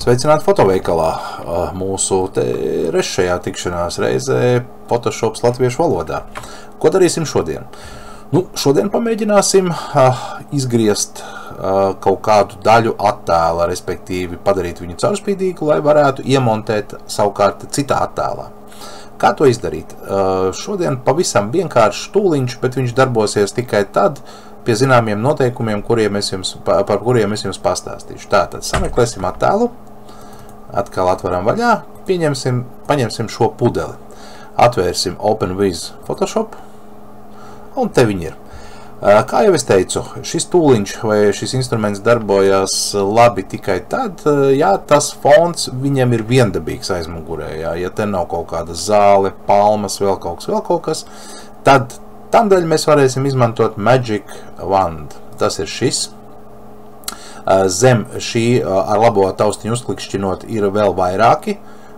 Sveicināti fotoveikalā. Mūsu trešajā tikšanās reizē Photoshops latviešu valodā. Ko darīsim šodien? Šodien pamēģināsim izgriezt kaut kādu daļu attēla, respektīvi padarīt viņu caurspīdīgu, lai varētu iemontēt savukārt citā attēlā. Kā to izdarīt? Šodien pavisam vienkāršs tūliņš, bet viņš darbosies tikai tad, pie zināmiem noteikumiem, par kuriem es jums pastāstīšu. Tātad sameklēsim attēlu, atkal atveram vaļā, paņemsim šo pudeli, atvērsim OpenViz Photoshop, un te viņi ir. Kā jau es teicu, šis tūliņš vai šis instruments darbojās labi tikai tad, ja tas fonts viņam ir viendabīgs aizmugurē, ja te nav kaut kāda zāle, palmas, vēl kaut kas, tad tamdēļ mēs varēsim izmantot Magic Wand. Tas ir šis. Zem šī ar labo taustiņu uzklikšķinot ir vēl vairāki.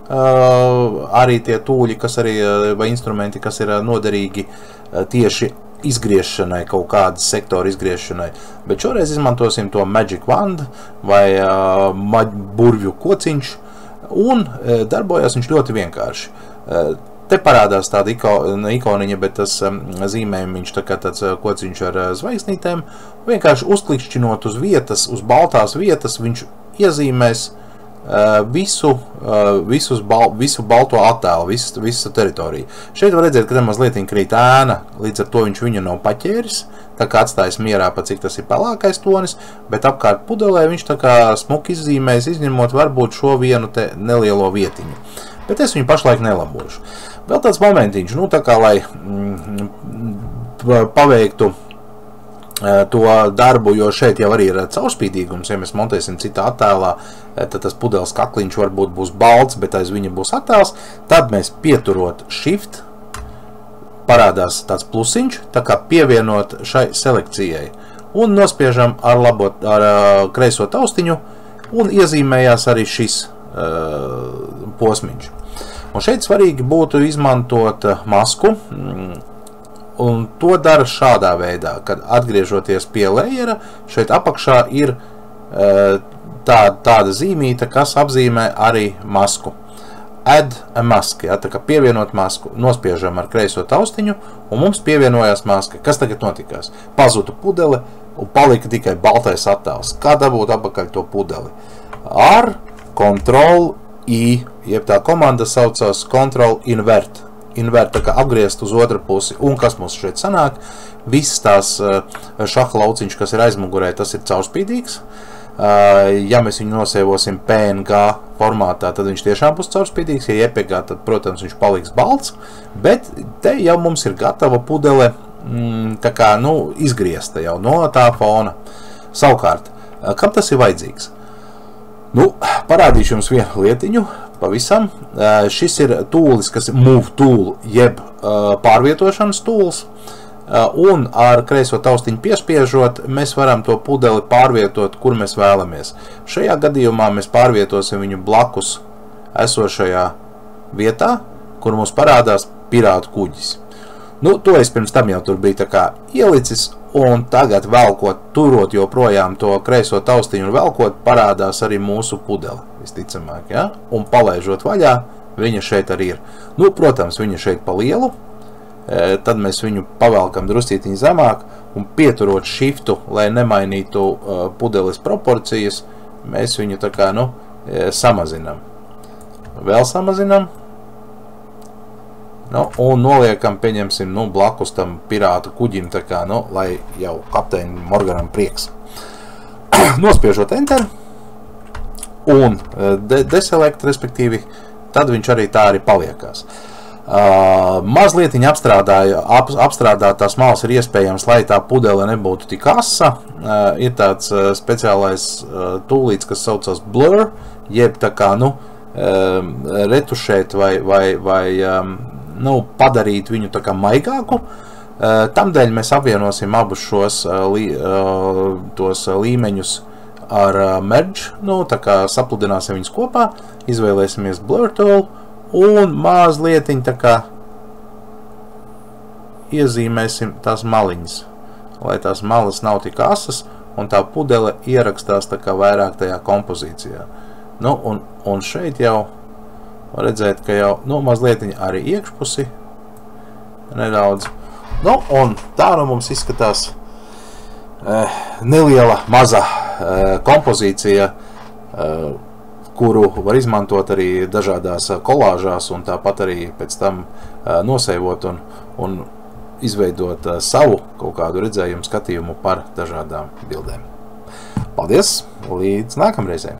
Arī tie tūļi, vai instrumenti, kas ir noderīgi tieši izgriešanai, kaut kādas sektora izgriešanai. Bet šoreiz izmantosim to Magic Wand vai burvju kociņš, un darbojas viņš ļoti vienkārši. Te parādās tāda ikoniņa, bet tas zīmējumiņš tāds kociņš ar zvaigznītēm. Vienkārši uzklikšķinot uz vietas, uz baltās vietas, viņš iezīmēs visu balto attēlu, visu teritoriju. Šeit var redzēt, ka te mazliet krīt ēna, līdz ar to viņš viņu nav paķēris, tā kā atstājas mierā, pa cik tas ir pelākais tonis, bet apkārt pudelē viņš tā kā smuki izzīmēs, izņemot varbūt šo vienu te nelielo vietiņu. Bet es viņu pašlaik nelabošu. Vēl tāds momentiņš, tā kā lai paveiktu to darbu, jo šeit jau arī ir caurspīdīgums, ja mēs montēsim citā attēlā, tad tas pudeles kakliņš varbūt būs balts, bet aiz viņa būs attēls, tad mēs pieturot Shift, parādās tāds plusiņš, tā kā pievienot šai selekcijai, un nospiežam ar kreiso taustiņu, un iezīmējās arī šis posmiņš. Un šeit svarīgi būtu izmantot masku, un to dara šādā veidā, kad atgriežoties pie layera, šeit apakšā ir tāda zīmīta, kas apzīmē arī masku. Add a mask, tā kā pievienot masku, nospiežam ar kreiso taustiņu, un mums pievienojās maska. Kas tagad notikās? Pazuda pudele, un palika tikai baltais attēls. Kā dabūt apakaļ to pudeli? Ar Ctrl-I, jeb tā komanda saucās Ctrl-Invert. Invert, tā kā apgriezt uz otru pusi. Un kas mums šeit sanāk? Viss tās šaha lauciņš, kas ir aizmugurē, tas ir caurspīdīgs. Ja mēs viņu nosēvosim PNG formātā, tad viņš tiešām būs caurspīdīgs. Ja JPG, tad, protams, viņš paliks balts. Bet te jau mums ir gatava pudele tā kā, izgriezta jau no tā fona. Savukārt, kam tas ir vajadzīgs? Parādīšu jums vienu lietiņu, pavisam. Šis ir tūlis, kas ir Move Tool, jeb pārvietošanas tūls, un ar kreiso taustiņu piespiežot, mēs varam to pudeli pārvietot, kur mēs vēlamies. Šajā gadījumā mēs pārvietosim viņu blakus esošajā vietā, kur mums parādās pirātu kuģis. To es pirms tam jau tur biju tā kā ielicis, un tagad turot joprojām to kreiso taustiņu un velkot, parādās arī mūsu pudele, visticamāk, ja? Un palaižot vaļā, viņa šeit arī ir. Protams, viņa šeit pa lielu, tad mēs viņu pavelkam druscītiņu zemāk, un pieturot Shiftu, lai nemainītu pudeles proporcijas, mēs viņu tā kā, samazinam. Vēl samazinam. Un noliekam, pieņemsim, blakus tam pirātu kuģim, tā kā, lai jau kapteinim Morganam prieks. Nospiežot Enter un deselect, respektīvi, tad viņš arī tā arī paliekās. Mazlietiņ apstrādātās malas ir iespējams, lai tā pudele nebūtu tik asa. Ir tāds speciālais tūlīts, kas saucās Blur, jeb tā kā, retušēt vai padarīt viņu tā kā maigāku. Tamdēļ mēs apvienosim abus šos tos līmeņus ar Merge, tā kā sapludināsim viņus kopā, izvēlēsimies Blur Tool un mazlietiņ tā kā iezīmēsim tās maliņas, lai tās malas nav tik asas un tā pudele ierakstās tā kā vairāk tajā kompozīcijā. Nu, un šeit jau redzēt, ka jau, nu, mazliet arī iekšpusi nedaudz. Nu, un tā nu mums izskatās neliela, maza kompozīcija, kuru var izmantot arī dažādās kolāžās un tāpat arī pēc tam noseivot un izveidot savu kaut kādu redzējumu skatījumu par dažādām bildēm. Paldies! Līdz nākamreizēm!